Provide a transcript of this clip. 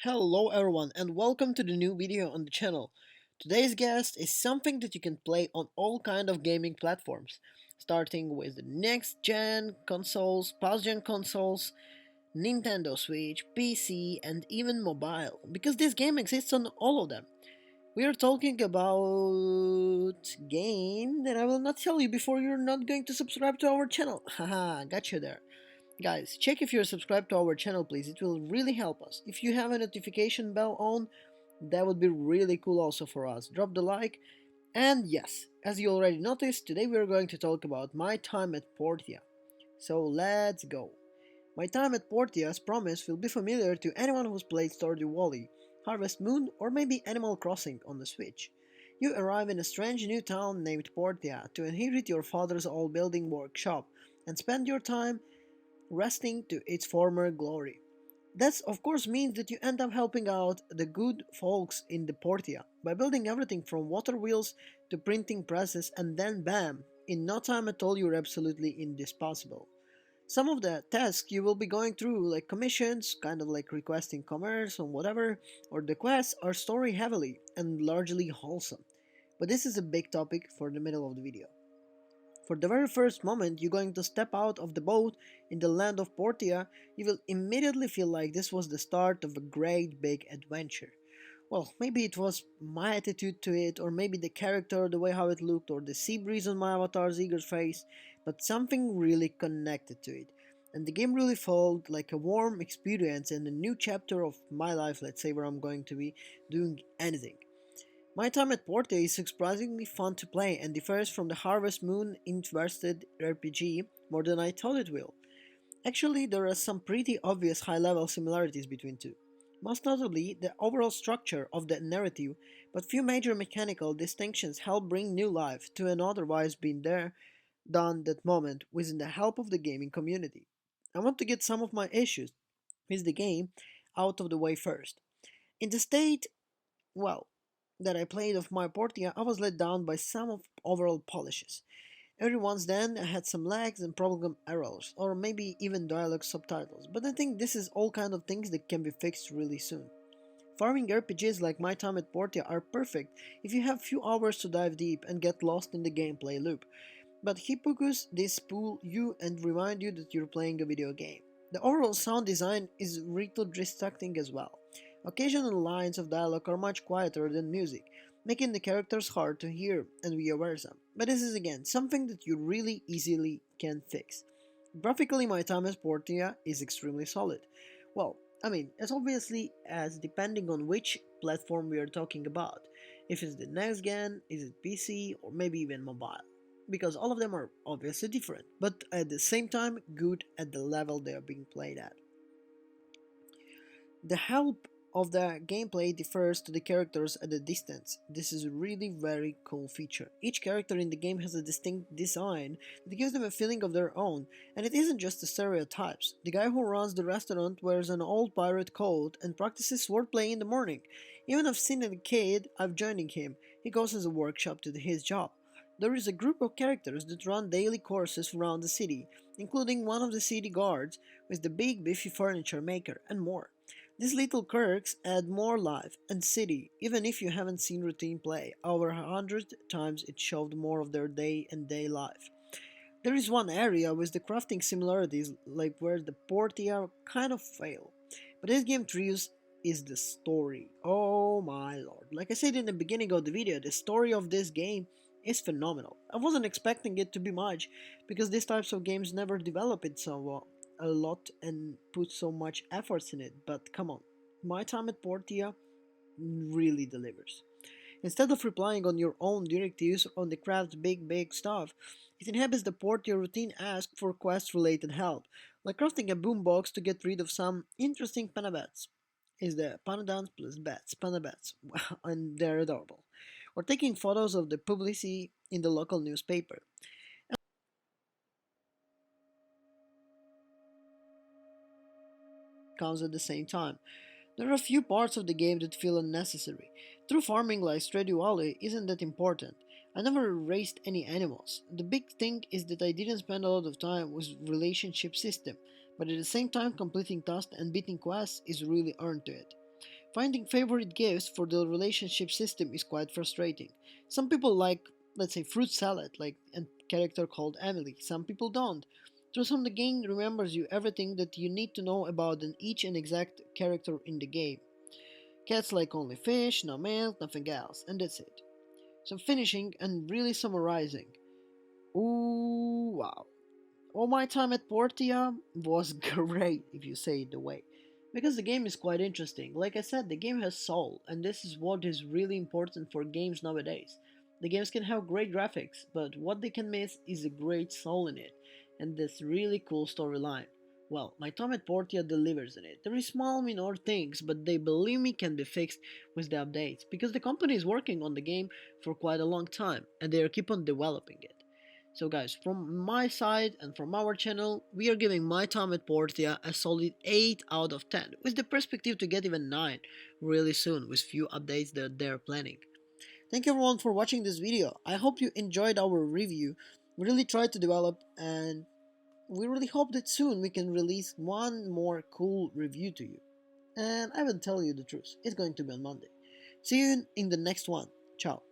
Hello everyone and welcome to the new video on the channel. Today's guest is something that you can play on all kind of gaming platforms, starting with the next gen consoles, past gen consoles, Nintendo Switch, PC and even mobile, because this game exists on all of them. We are talking about game that I will not tell you before you're not going to subscribe to our channel. Haha, got you there. Guys, check if you're subscribed to our channel please, it will really help us. If you have a notification bell on, that would be really cool also for us. Drop the like, and yes, as you already noticed, today we are going to talk about my time at Portia. So let's go. My time at Portia, as promised, will be familiar to anyone who's played Stardew Valley, Harvest Moon, or maybe Animal Crossing on the Switch. You arrive in a strange new town named Portia to inherit your father's old building workshop and spend your time resting to its former glory. That of course means that you end up helping out the good folks in the Portia by building everything from water wheels to printing presses, and then bam, in no time at all you're absolutely indispensable. Some of the tasks you will be going through, like commissions, kind of like requesting commerce or whatever, or the quests, are story heavily and largely wholesome. But this is a big topic for the middle of the video. For the very first moment you're going to step out of the boat in the land of Portia, you will immediately feel like this was the start of a great big adventure. Well, maybe it was my attitude to it, or maybe the character, the way how it looked, or the sea breeze on my avatar's eager face, but something really connected to it. And the game really felt like a warm experience and a new chapter of my life, let's say, where I'm going to be doing anything. My time at Porte is surprisingly fun to play and differs from the Harvest Moon invested RPG more than I thought it will. Actually, there are some pretty obvious high-level similarities between two. Most notably, the overall structure of the narrative, but few major mechanical distinctions help bring new life to an otherwise been there, done that moment with the help of the gaming community. I want to get some of my issues with the game out of the way first. In the state, well, that I played of my Portia, I was let down by some of overall polishes. Every once then I had some lags and problem errors, or maybe even dialogue subtitles, but I think this is all kind of things that can be fixed really soon. Farming RPGs like my time at Portia are perfect if you have few hours to dive deep and get lost in the gameplay loop, but Hippogus they spool you and remind you that you're playing a video game. The overall sound design is really distracting as well. Occasional lines of dialogue are much quieter than music, making the characters hard to hear and be aware of. But this is again something that you really easily can fix. Graphically, my time as Portia is extremely solid. Well, it's obviously as depending on which platform we are talking about. If it's the next gen, is it PC, or maybe even mobile, because all of them are obviously different, but at the same time good at the level they are being played at. The help of the gameplay differs to the characters at a distance. This is a really very cool feature. Each character in the game has a distinct design that gives them a feeling of their own, and it isn't just the stereotypes. The guy who runs the restaurant wears an old pirate coat and practices swordplay in the morning. Even I've seen a kid, I've joining him. He goes as a workshop to his job. There is a group of characters that run daily courses around the city, including one of the city guards with the big beefy furniture maker, and more. These little quirks add more life and city, even if you haven't seen routine play. Over 100 times it showed more of their day and day life. There is one area with the crafting similarities, like where the Portia kind of fail. But this game trios is the story. Oh my lord. Like I said in the beginning of the video, the story of this game is phenomenal. I wasn't expecting it to be much, because these types of games never develop it so a lot and put so much efforts in it, but come on. My time at Portia really delivers. Instead of relying on your own directives on the craft's big stuff, it inhabits the port your routine asks for quest-related help, like crafting a boombox to get rid of some interesting panabats. Is the panadans plus bats, panabats, and they're adorable. Or taking photos of the publicity in the local newspaper. Comes at the same time. There are a few parts of the game that feel unnecessary. True farming like Stardew Valley isn't that important. I never raised any animals. The big thing is that I didn't spend a lot of time with relationship system, but at the same time completing tasks and beating quests is really earned to it. Finding favorite gifts for the relationship system is quite frustrating. Some people like, let's say, fruit salad, like a character called Emily. Some people don't. Through the game remembers you everything that you need to know about each and exact character in the game. Cats like only fish, no milk, nothing else, and that's it. So finishing and really summarizing. Ooh, wow. All my time at Portia was great, if you say it the way. Because the game is quite interesting. Like I said, the game has soul, and this is what is really important for games nowadays. The games can have great graphics, but what they can miss is a great soul in it, and this really cool storyline. Well, my time at Portia delivers in it. There is small minor things, but they believe me can be fixed with the updates, because the company is working on the game for quite a long time, and they are keep on developing it. So guys, from my side and from our channel, we are giving my time at Portia a solid 8 out of 10, with the perspective to get even 9 really soon with few updates that they're planning. Thank you everyone for watching this video. I hope you enjoyed our review. We really tried to develop, and we really hope that soon we can release one more cool review to you. And I will tell you the truth, it's going to be on Monday. See you in the next one. Ciao.